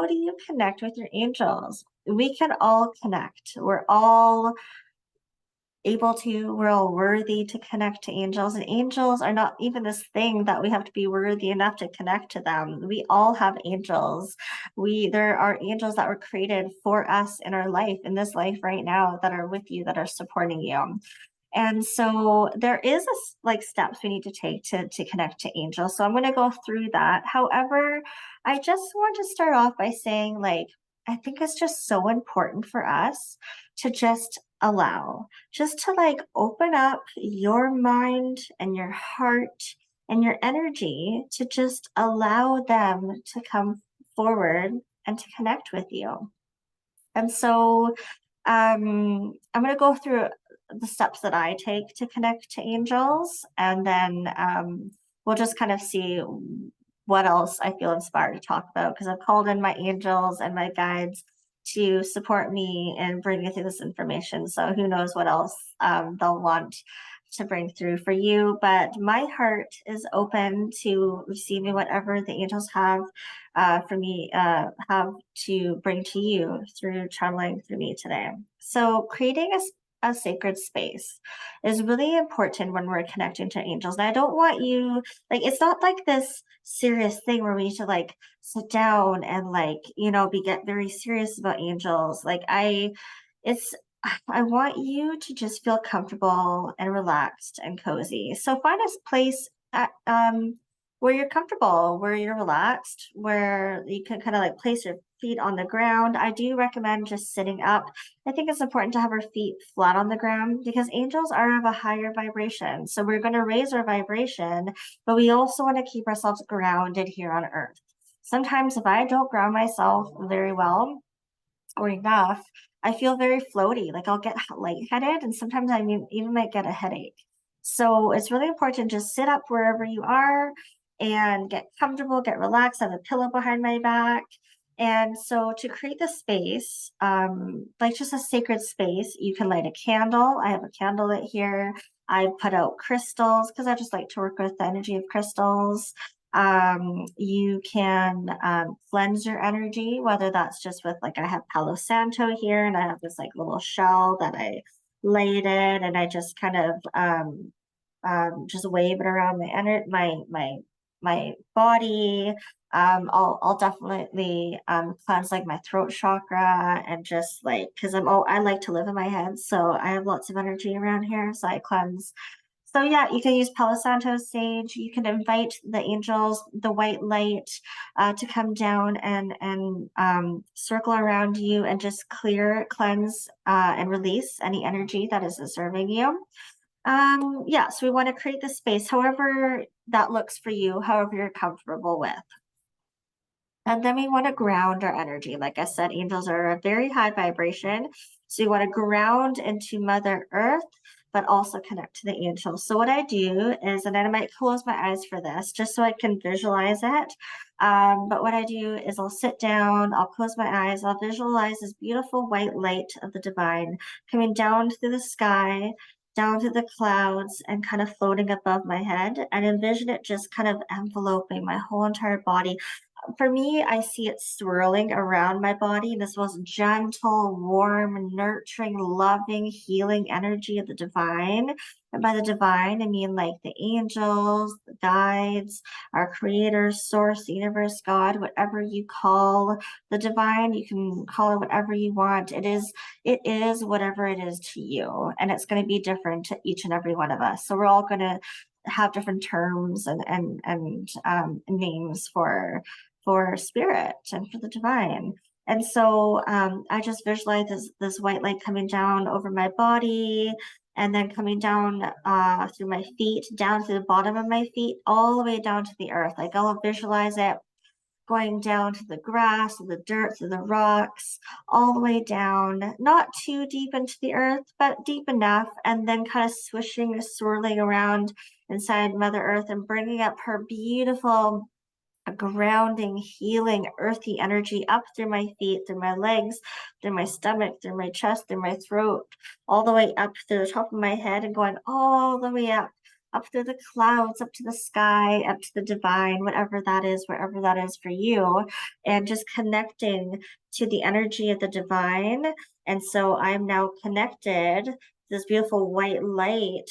how do you connect with your angels? We can all connect. We're all able to, we're all worthy to connect to angels, and angels are not even this thing that we have to be worthy enough to connect to them. We all have angels. There are angels that were created for us in our life, in this life right now, that are with you, that are supporting you. And so there is like steps we need to take to connect to angels. So I'm going to go through that. However, I just want to start off by saying, like, I think it's just so important for us to just allow, just to like open up your mind and your heart and your energy to just allow them to come forward and to connect with you. And so I'm going to go through the steps that I take to connect to angels, and then we'll just kind of see what else I feel inspired to talk about, because I've called in my angels and my guides to support me and bring you through this information. So who knows what else they'll want to bring through for you. But my heart is open to receiving whatever the angels have for me, have to bring to you through channeling through me today. So creating a sacred space is really important when we're connecting to angels. And I don't want you, like, it's not like this serious thing where we need to like sit down and like, get very serious about angels. It's, I want you to just feel comfortable and relaxed and cozy. So find a place where you're comfortable, where you're relaxed, where you can kind of like place your feet on the ground. I do recommend just sitting up. I think it's important to have our feet flat on the ground because angels are of a higher vibration. So we're going to raise our vibration, but we also want to keep ourselves grounded here on earth. Sometimes if I don't ground myself very well or enough, I feel very floaty. Like I'll get lightheaded, and sometimes I even might get a headache. So it's really important to just sit up wherever you are and get comfortable, get relaxed, have a pillow behind my back. And so to create the space, like just a sacred space, you can light a candle. I have a candle lit here. I put out crystals because I just like to work with the energy of crystals. You can cleanse your energy, whether that's just with like I have Palo Santo here, and I have this like little shell that I laid in, and I just kind of just wave it around my body. I'll definitely cleanse like my throat chakra, and just like, because I like to live in my head, so I have lots of energy around here, so I cleanse. So yeah, you can use Palo Santo sage. You can invite the angels, the white light, to come down and circle around you and just clear, cleanse, and release any energy that is serving you. Yeah, so we want to create the space, however that looks for you, however you're comfortable with. And then we want to ground our energy. Like I said, angels are a very high vibration. So you want to ground into Mother Earth, but also connect to the angels. So what I do is, and then I might close my eyes for this, just so I can visualize it. But what I do is I'll sit down, I'll close my eyes, I'll visualize this beautiful white light of the divine coming down through the sky, down through the clouds, and kind of floating above my head, and envision it just kind of enveloping my whole entire body. For me, I see it swirling around my body, this most gentle, warm, nurturing, loving, healing energy of the divine. And by the divine, I mean like the angels, the guides, our creator, source, universe, God, whatever you call the divine, you can call it whatever you want. It is whatever it is to you. And it's going to be different to each and every one of us. So we're all going to have different terms and names for spirit and for the divine. And so I just visualize this white light coming down over my body, and then coming down through my feet, down to the bottom of my feet, all the way down to the earth. Like I'll visualize it going down to the grass, to the dirt, to the rocks, all the way down, not too deep into the earth, but deep enough, and then kind of swishing, swirling around inside Mother Earth and bringing up her beautiful grounding, healing, earthy energy up through my feet, through my legs, through my stomach, through my chest, through my throat, all the way up through the top of my head, and going all the way up up through the clouds, up to the sky, up to the divine, whatever that is, wherever that is for you, and just connecting to the energy of the divine. And so I'm now connected to this beautiful white light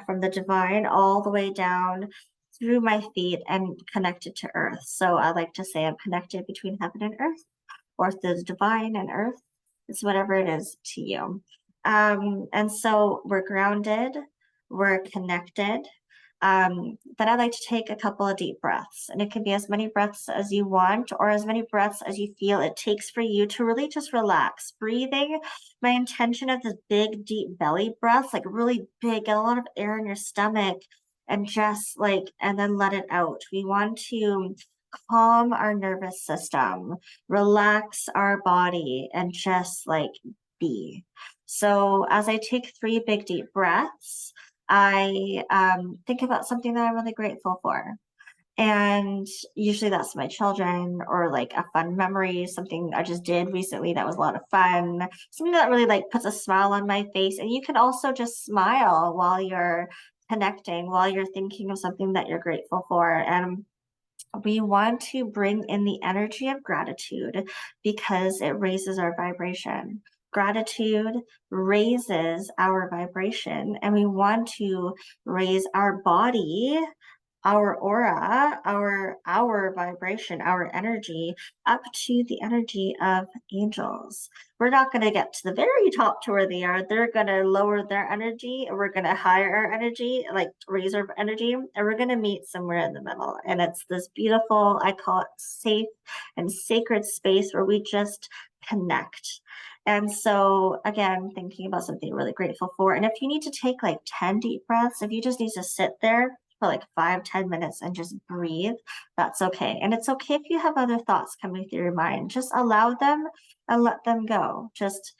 from the divine all the way down through my feet and connected to earth. So I like to say I'm connected between heaven and earth, or the divine and earth. It's whatever it is to you. And so we're grounded, we're connected. Then I like to take a couple of deep breaths, and it can be as many breaths as you want or as many breaths as you feel it takes for you to really just relax. Breathing, my intention of this big, deep belly breath, like really big, get a lot of air in your stomach, and just like, and then let it out. We want to calm our nervous system, relax our body, and just like be. So as I take 3 big deep breaths, I think about something that I'm really grateful for. And usually that's my children, or like a fun memory, something I just did recently that was a lot of fun, something that really like puts a smile on my face. And you can also just smile while you're connecting, while you're thinking of something that you're grateful for. And we want to bring in the energy of gratitude because it raises our vibration. Gratitude raises our vibration, and we want to raise our body, our aura, our vibration, our energy up to the energy of angels. We're not going to get to the very top to where they are. They're going to lower their energy, and we're going to higher our energy, like raise our energy, and we're going to meet somewhere in the middle. And it's this beautiful, I call it safe and sacred space where we just connect. And so, again, thinking about something you're really grateful for. And if you need to take like 10 deep breaths, if you just need to sit there for like 5-10 minutes and just breathe, that's okay. And it's okay if you have other thoughts coming through your mind. Just allow them and let them go. Just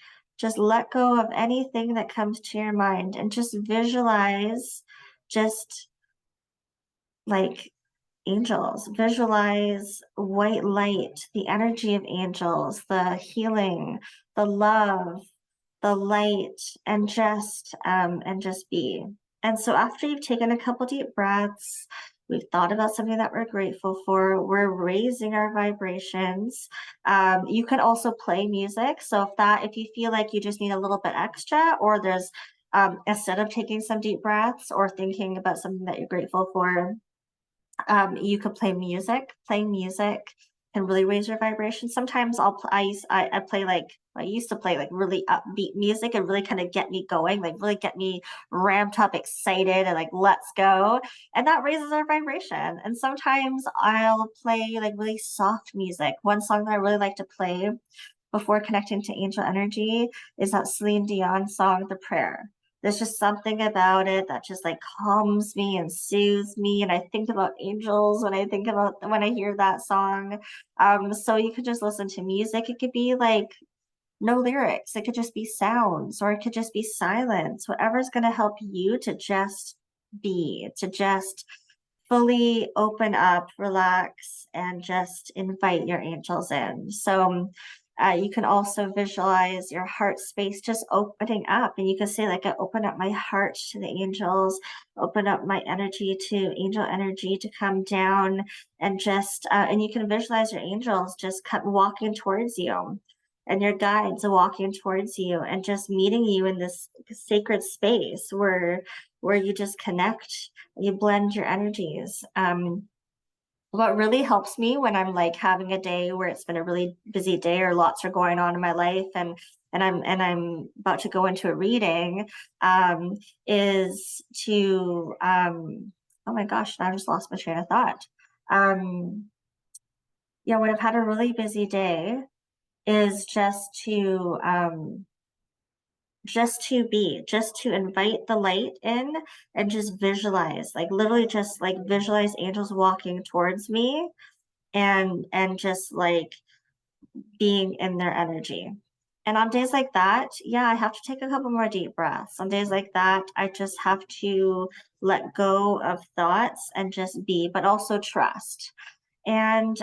let go of anything that comes to your mind, and just visualize just like angels. Visualize white light, the energy of angels, the healing, the love, the light, and just be. And so after you've taken a couple deep breaths, we've thought about something that we're grateful for, we're raising our vibrations. You can also play music. So if you feel like you just need a little bit extra, or there's instead of taking some deep breaths or thinking about something that you're grateful for, you could play music. Playing music can really raise your vibration. Sometimes I play like, I used to play like really upbeat music and really kind of get me going, like really get me ramped up, excited, and like let's go. And that raises our vibration. And sometimes I'll play like really soft music. One song that I really like to play before connecting to angel energy is that Celine Dion song, The Prayer. There's just something about it that just like calms me and soothes me. And I think about angels when I hear that song. So you could just listen to music. It could be like no lyrics. It could just be sounds, or it could just be silence, whatever's going to help you to just be, to just fully open up, relax, and just invite your angels in. So you can also visualize your heart space just opening up, and you can say like, I open up my heart to the angels, open up my energy to angel energy to come down, and just and you can visualize your angels just walking towards you, and your guides walking towards you and just meeting you in this sacred space where you just connect, you blend your energies. What really helps me when I'm like having a day where it's been a really busy day or lots are going on in my life, and I'm about to go into a reading, is to oh my gosh, now I just lost my train of thought. Yeah, when I've had a really busy day, is just to invite the light in, and just visualize, like literally just like visualize angels walking towards me, and just like being in their energy. And on days like that, yeah, I have to take a couple more deep breaths. On days like that, I just have to let go of thoughts and just be, but also trust. And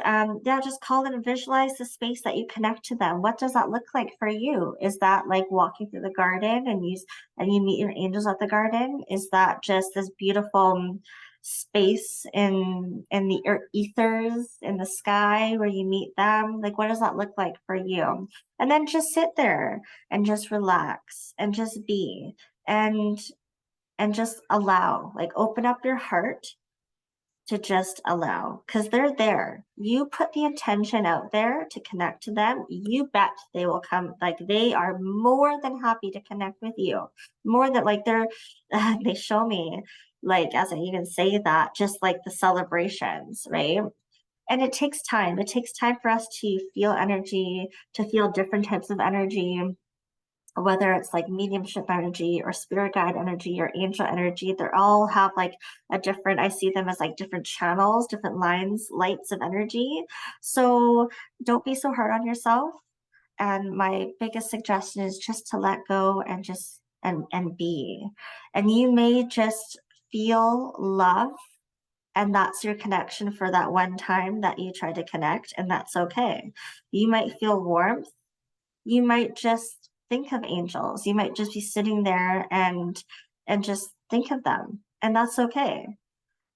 yeah, just call it and visualize the space that you connect to them. What does that look like for you? Is that like walking through the garden and you meet your angels at the garden? Is that just this beautiful space in the ethers in the sky where you meet them? Like, what does that look like for you? And then just sit there and just relax and just be and and just allow, like open up your heart to just allow, because they're there. You put the intention out there to connect to them, you bet they will come. Like, they are more than happy to connect with you. More than, like, they're they show me, like, as I even say that, just like the celebrations, right? And it takes time for us to feel energy, to feel different types of energy, whether it's like mediumship energy or spirit guide energy or angel energy. They all have like a different, I see them as like different channels, different lines, lights of energy. So don't be so hard on yourself. And my biggest suggestion is just to let go and just and be. And you may just feel love, and that's your connection for that one time that you tried to connect, and that's okay. You might feel warmth, you might just think of angels. You might just be sitting there and just think of them, and that's okay.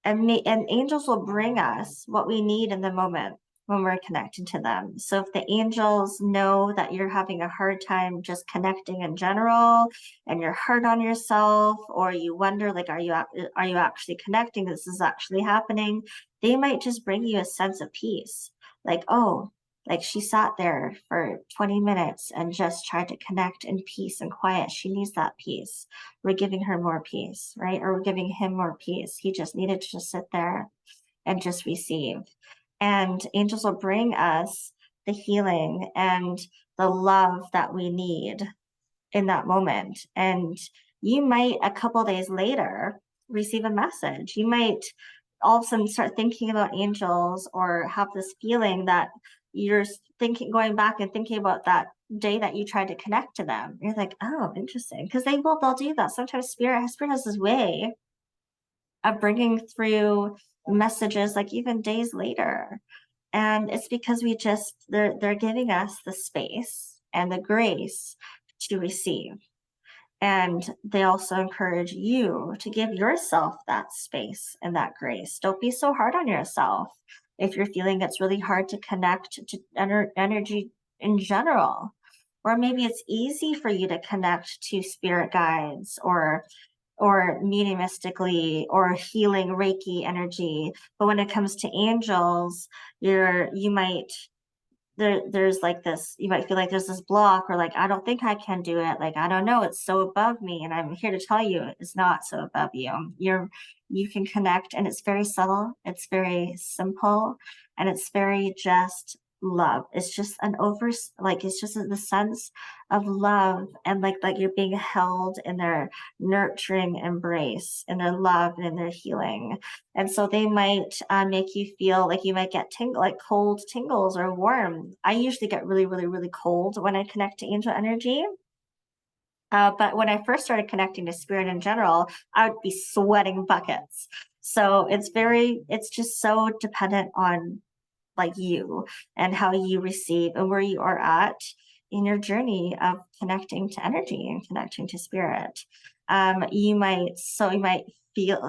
And angels will bring us what we need in the moment when we're connecting to them. So if the angels know that you're having a hard time just connecting in general, and you're hard on yourself, or you wonder, like, are you actually connecting? This is actually happening. They might just bring you a sense of peace. Like, oh, like she sat there for 20 minutes and just tried to connect in peace and quiet. She needs that peace. We're giving her more peace, right? Or we're giving him more peace. He just needed to just sit there and just receive. And angels will bring us the healing and the love that we need in that moment. And you might, a couple days later, receive a message. You might all of a sudden start thinking about angels, or have this feeling that you're thinking, going back and thinking about that day that you tried to connect to them. You're like, oh, interesting. Because they'll do that. Sometimes spirit has this way of bringing through messages, like even days later. And it's because they're giving us the space and the grace to receive. And they also encourage you to give yourself that space and that grace. Don't be so hard on yourself if you're feeling it's really hard to connect to energy in general. Or maybe it's easy for you to connect to spirit guides or mediumistically or healing Reiki energy. But when it comes to angels, you might there's like this, you might feel like there's this block, or like, I don't think I can do it, like, I don't know, it's so above me. And I'm here to tell you it's not so above you. You can connect, and it's very subtle, it's very simple, and it's very just love. It's just it's just the sense of love, and like you're being held in their nurturing embrace, in their love and in their healing. And so they might make you feel like you might get like cold tingles or warm. I usually get really, really, really cold when I connect to angel energy. But when I first started connecting to spirit in general, I would be sweating buckets. So it's just so dependent on like you and how you receive and where you are at in your journey of connecting to energy and connecting to spirit. You might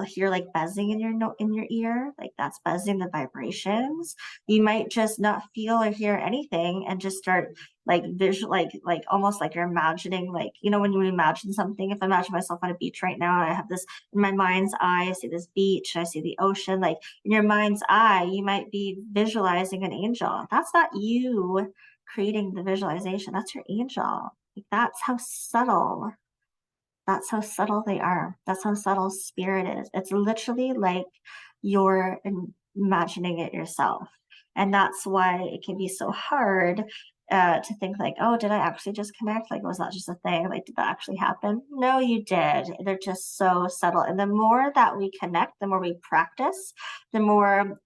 hear like buzzing in your in your ear, like that's buzzing, the vibrations. You might just not feel or hear anything and just start like visual, like almost like you're imagining, like, when you imagine something. If I imagine myself on a beach right now, I have this in my mind's eye, I see this beach, I see the ocean, like in your mind's eye, you might be visualizing an angel. That's not you creating the visualization, that's your angel. Like, that's how subtle they are. That's how subtle spirit is. It's literally like you're imagining it yourself. And that's why it can be so hard to think like, oh, did I actually just connect? Like, was that just a thing? Like, did that actually happen? No, you did. They're just so subtle. And the more that we connect, the more we practice, the more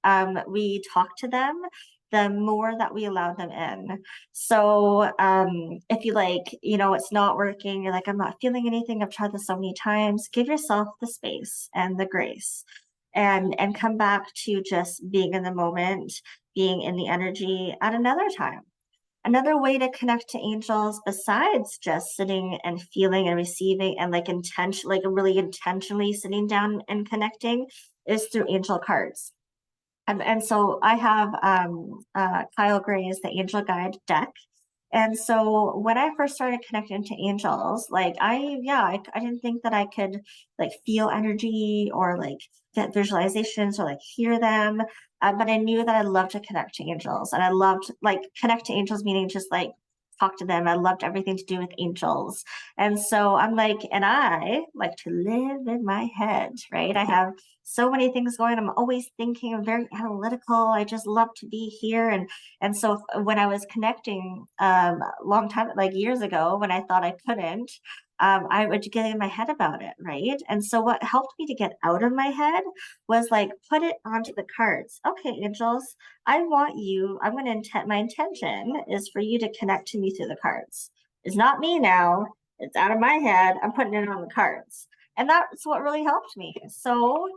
we talk to them, the more that we allow them in. So if you it's not working, you're like, I'm not feeling anything, I've tried this so many times, give yourself the space and the grace. and come back to just being in the moment, being in the energy at another time. Another way to connect to angels besides just sitting and feeling and receiving and like intention, like really intentionally sitting down and connecting is through angel cards. And so I have Kyle Gray's The Angel Guide deck. And so when I first started connecting to angels, like I didn't think that I could like feel energy or like get visualizations or like hear them. But I knew that I loved to connect to angels, and I loved like connect to angels, meaning just like talk to them. I loved everything to do with angels. And so I'm like, and I like to live in my head, right? I have so many things going. I'm always thinking. I'm very analytical. I just love to be here. And so when I was connecting a long time, like years ago, when I thought I couldn't, I would get in my head about it, right? And so what helped me to get out of my head was like put it onto the cards. Okay, angels, I want you. I'm going to intent. My intention is for you to connect to me through the cards. It's not me now. It's out of my head. I'm putting it on the cards, and that's what really helped me. So,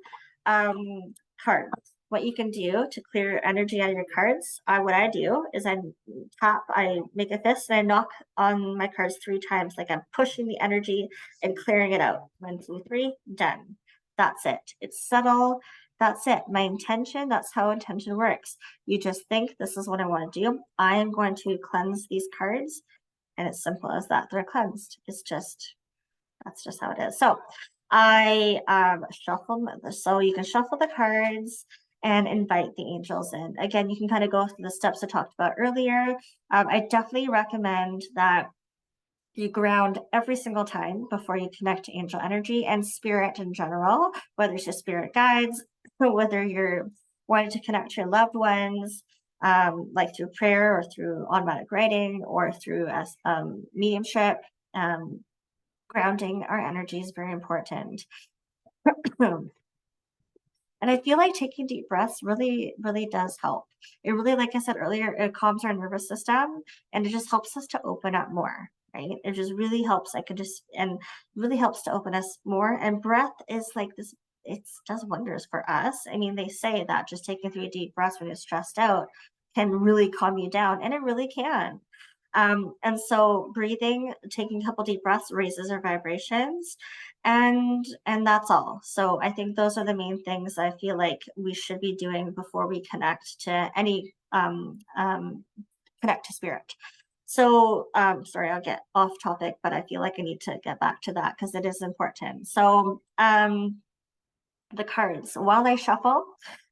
cards. What you can do to clear energy out of your cards, what I do is I make a fist and I knock on my cards 3 times, like I'm pushing the energy and clearing it out. 1, 2, 3, done. That's it. It's subtle. That's it. My intention, that's how intention works. You just think, this is what I want to do. I am going to cleanse these cards, and it's simple as that. They're cleansed. That's just how it is. So I shuffle. So you can shuffle the cards and invite the angels in. Again, you can kind of go through the steps I talked about earlier. I definitely recommend that you ground every single time before you connect to angel energy and spirit in general, whether it's your spirit guides, whether you're wanting to connect to your loved ones, like through prayer or through automatic writing or through mediumship. Grounding our energy is very important. And I feel like taking deep breaths really, really does help. It really, like I said earlier, it calms our nervous system and it just helps us to open up more, right? It just really helps. And really helps to open us more. And breath is like this, it does wonders for us. I mean, they say that just taking 3 deep breaths when you're stressed out can really calm you down, and it really can. And so breathing, taking a couple deep breaths raises our vibrations, and that's all. So I think those are the main things I feel like we should be doing before we connect to any connect to spirit. So sorry, I'll get off topic, but I feel like I need to get back to that because it is important. So the cards. While I shuffle,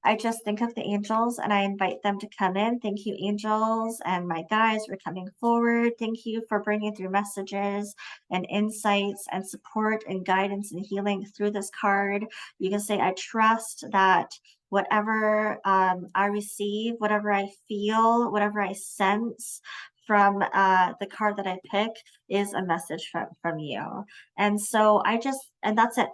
I just think of the angels and I invite them to come in. Thank you, angels and my guides, for coming forward. Thank you for bringing through messages and insights and support and guidance and healing through this card. You can say, I trust that whatever I receive, whatever I feel, whatever I sense from the card that I pick is a message from you. And so and that's it.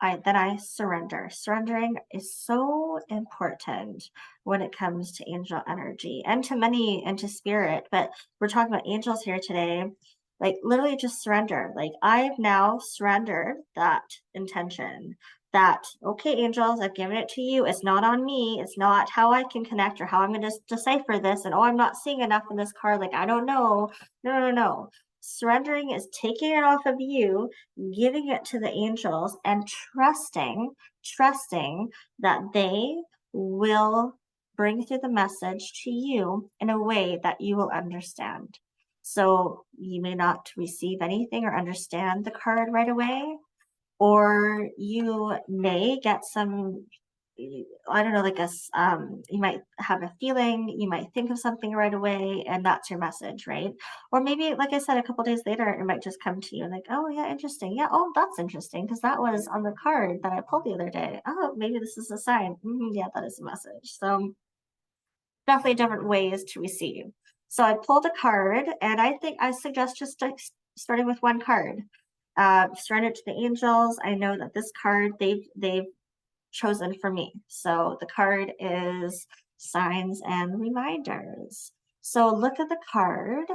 I surrender. Surrendering is so important when it comes to angel energy and to spirit. But we're talking about angels here today. Like literally just surrender. Like I've now surrendered that intention that, okay, angels, I've given it to you. It's not on me. It's not how I can connect or how I'm going to decipher this. And oh, I'm not seeing enough in this card. Like, I don't know. No. Surrendering is taking it off of you, giving it to the angels, and trusting that they will bring through the message to you in a way that you will understand. So you may not receive anything or understand the card right away, or you may get some, I don't know, like you might have a feeling, you might think of something right away, and that's your message, right? Or maybe, like I said, a couple days later, it might just come to you like, oh yeah, interesting. Yeah, oh, that's interesting because that was on the card that I pulled the other day. Oh, maybe this is a sign. Yeah, that is a message. So definitely different ways to receive. So I pulled a card, and I suggest just starting with one card. Surrender to the angels. I know that this card they've chosen for me. So the card is signs and reminders. So look at the card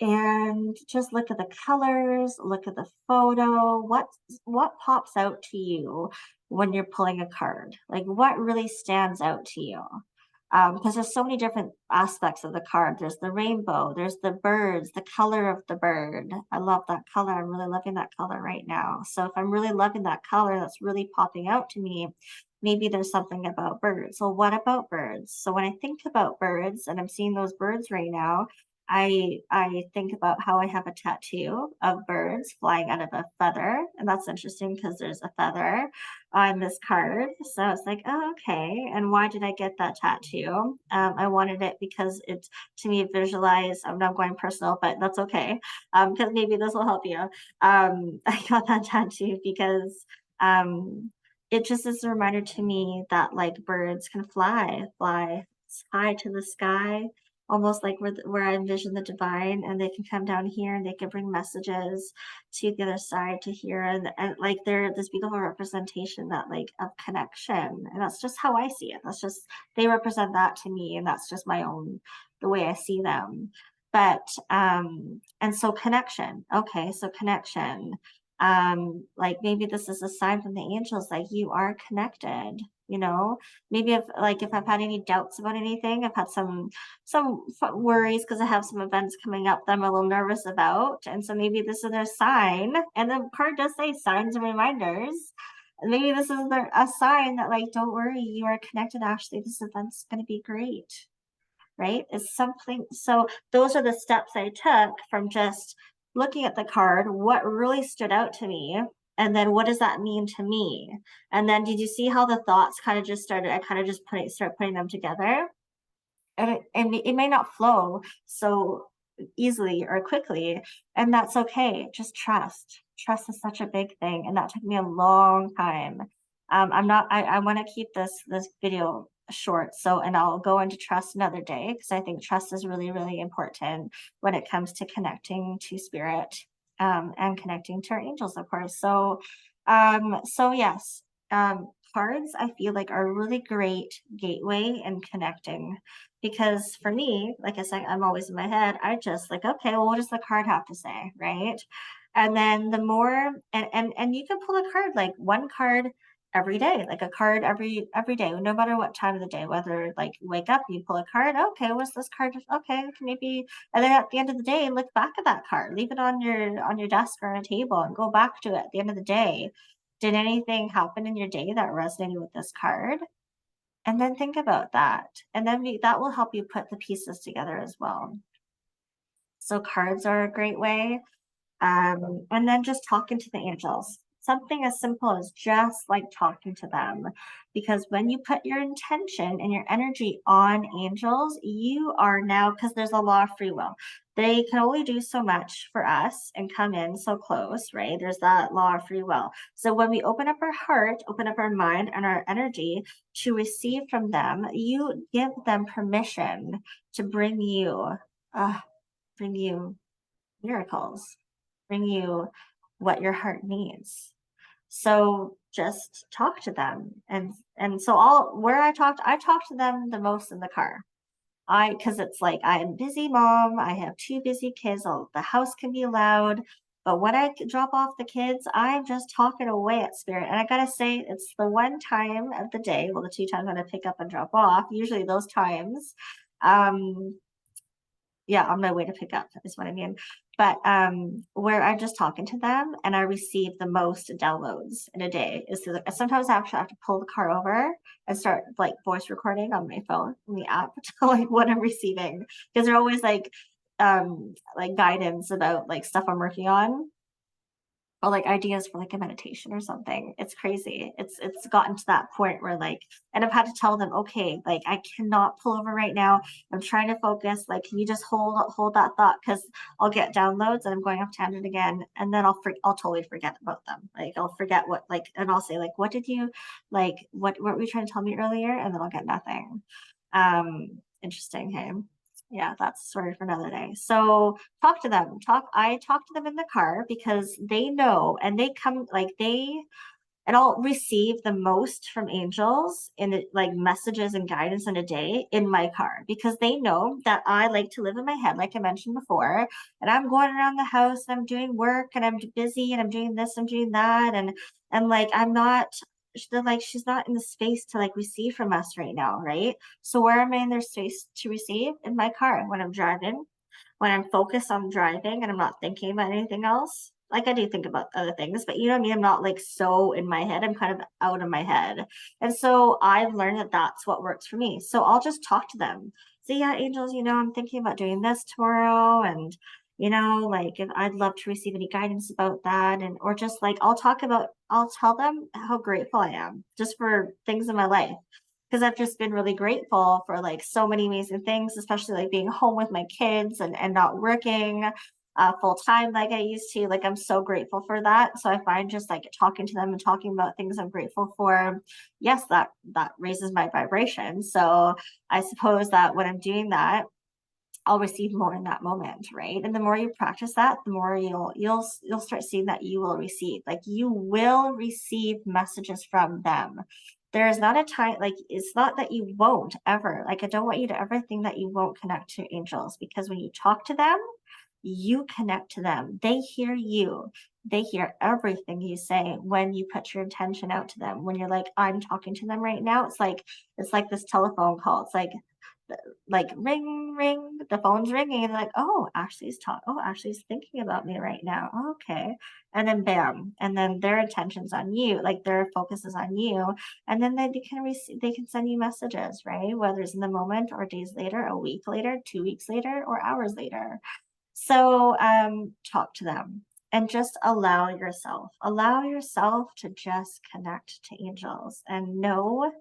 and just look at the colors, look at the photo. What pops out to you when you're pulling a card? Like what really stands out to you? Because there's so many different aspects of the card. There's the rainbow, there's the birds, the color of the bird. I love that color. I'm really loving that color right now. So if I'm really loving that color that's really popping out to me, maybe there's something about birds. Well, what about birds? So when I think about birds and I'm seeing those birds right now, I think about how I have a tattoo of birds flying out of a feather, and that's interesting because there's a feather on this card. So it's like, oh, okay. And why did I get that tattoo? I wanted it because it to me visualize. I'm not going personal, but that's okay. Because maybe this will help you. I got that tattoo because um, it just is a reminder to me that like birds can fly high to the sky, almost like where I envision the divine, and they can come down here and they can bring messages to the other side to hear, and like they're this beautiful representation that like of connection, and that's just how I see it. That's just they represent that to me, and that's just my own the way I see them. But and so connection. Okay, so connection. Like maybe this is a sign from the angels, like you are connected, you know. Maybe if I've had any doubts about anything, I've had some worries because I have some events coming up that I'm a little nervous about. And so maybe this is their sign. And the card does say signs and reminders. And maybe this is a sign that, like, don't worry, you are connected. Actually, this event's going to be great. Right? It's something. So those are the steps I took from just looking at the card, what really stood out to me. And then what does that mean to me? And then did you see how the thoughts kind of just started? I kind of just start putting them together, and it may not flow so easily or quickly, and that's okay. Just trust is such a big thing, and that took me a long time. I'm not I want to keep this video short, so and I'll go into trust another day because I think trust is really really important when it comes to connecting to spirit, and connecting to our angels, of course. So yes, cards I feel like are a really great gateway in connecting, because for me, like I said, I'm always in my head. I just like, okay, well, what does the card have to say, right? And then the more, and you can pull a card, like one card every day, like a card every day, no matter what time of the day, whether like wake up, you pull a card. Okay, what's this card? Okay, maybe, and then at the end of the day, look back at that card, leave it on your desk or on a table, and go back to it at the end of the day. Did anything happen in your day that resonated with this card? And then think about that. And then that will help you put the pieces together as well. So cards are a great way. And then just talking to the angels. Something as simple as just like talking to them. Because when you put your intention and your energy on angels, you are now, because there's a law of free will. They can only do so much for us and come in so close, right? There's that law of free will. So when we open up our heart, open up our mind and our energy to receive from them, you give them permission to uh, bring you miracles, bring you what your heart needs. So just talk to them. And so all where I talked to them the most in the car. Because it's like I'm a busy mom, I have two busy kids, the house can be loud. But when I drop off the kids, I'm just talking away at spirit. And I gotta say, it's the one time of the day, well, the two times when I pick up and drop off, usually those times, um, yeah, on my way to pick up is what I mean. But where I'm just talking to them and I receive the most downloads in a day is through sometimes I actually have to pull the car over and start like voice recording on my phone in the app to like what I'm receiving, because they're always like guidance about like stuff I'm working on, or like ideas for like a meditation or something. It's crazy. It's gotten to that point where like, and I've had to tell them, okay, like I cannot pull over right now. I'm trying to focus. Like, can you just hold that thought? Because I'll get downloads and I'm going off tangent again, and then I'll totally forget about them. Like I'll forget what like, and I'll say like, what did you like? What were you trying to tell me earlier? And then I'll get nothing. Interesting. Hey. Yeah, that's a story for another day. So talk to them. I talk to them in the car because they know, and they come like and I'll receive the most from angels in it, like messages and guidance in a day in my car, because they know that I like to live in my head, like I mentioned before, and I'm going around the house and I'm doing work and I'm busy and I'm doing this, I'm doing that, and like I'm not. They're like, she's not in the space to like receive from us right now, right? So where am I in their space to receive? In my car when I'm driving, when I'm focused on driving and I'm not thinking about anything else. Like I do think about other things, but you know what I mean? I'm not like so in my head. I'm kind of out of my head. And so I've learned that that's what works for me. So I'll just talk to them. Say, yeah, angels, I'm thinking about doing this tomorrow. And, like if I'd love to receive any guidance about that. And, or just like, I'll tell them how grateful I am just for things in my life, because I've just been really grateful for like so many amazing things, especially like being home with my kids and not working full time like I used to. Like I'm so grateful for that. So I find just like talking to them and talking about things I'm grateful for, yes, that raises my vibration. So I suppose that when I'm doing that, I'll receive more in that moment, right? And the more you practice that, the more you'll start seeing that you will receive. Like you will receive messages from them. There is not a time, like it's not that you won't ever. Like I don't want you to ever think that you won't connect to angels, because when you talk to them, you connect to them. They hear you. They hear everything you say when you put your intention out to them. When you're like, I'm talking to them right now. It's like this telephone call. It's like ring ring, the phone's ringing, and like, oh, Ashley's thinking about me right now. Okay. And then bam, and then their attention's on you, like their focus is on you, and then they can send you messages, right? Whether it's in the moment or days later, a week later, 2 weeks later, or hours later. So talk to them and just allow yourself to just connect to angels and know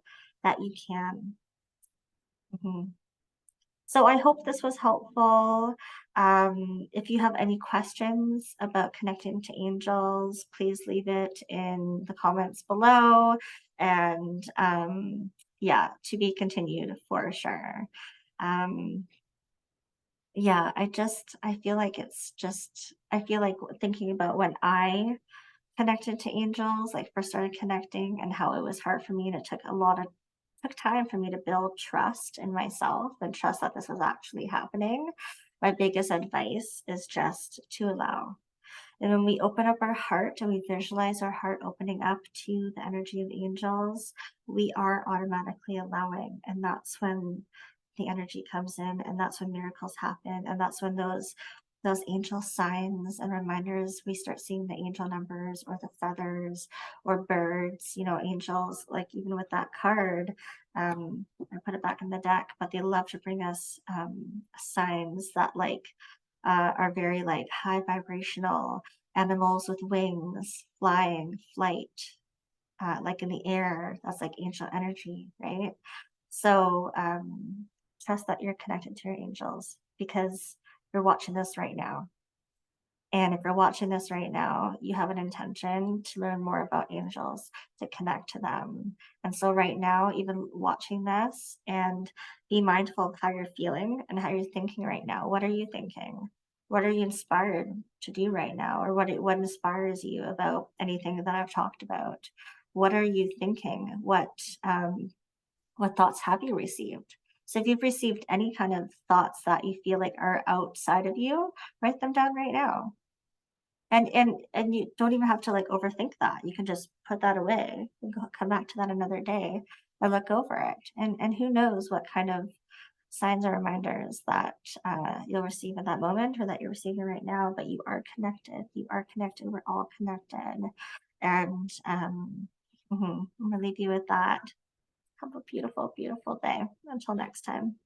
that you can. Mhm. So I hope this was helpful. If you have any questions about connecting to angels, please leave it in the comments below. And yeah, to be continued for sure. Um, yeah, I feel like thinking about when I connected to angels, like first started connecting, and how it was hard for me, and it took time for me to build trust in myself and trust that this was actually happening. My biggest advice is just to allow. And when we open up our heart and we visualize our heart opening up to the energy of angels, we are automatically allowing. And that's when the energy comes in, and that's when miracles happen. And that's when those angel signs and reminders, we start seeing the angel numbers or the feathers or birds, angels, like even with that card. I put it back in the deck, but they love to bring us signs that like are very like high vibrational animals with wings, flying, flight, like in the air. That's like angel energy, right? So trust that you're connected to your angels, because you're watching this right now. And if you're watching this right now, you have an intention to learn more about angels, to connect to them. And so, right now, even watching this, and be mindful of how you're feeling and how you're thinking right now. What are you thinking? What are you inspired to do right now? Or what inspires you about anything that I've talked about? What are you thinking? What thoughts have you received? So, if you've received any kind of thoughts that you feel like are outside of you, write them down right now. And you don't even have to like overthink that. You can just put that away and come back to that another day or look over it. And who knows what kind of signs or reminders that you'll receive at that moment, or that you're receiving right now. But you are connected. You are connected. We're all connected. And I'm gonna leave you with that. Have a beautiful, beautiful day. Until next time.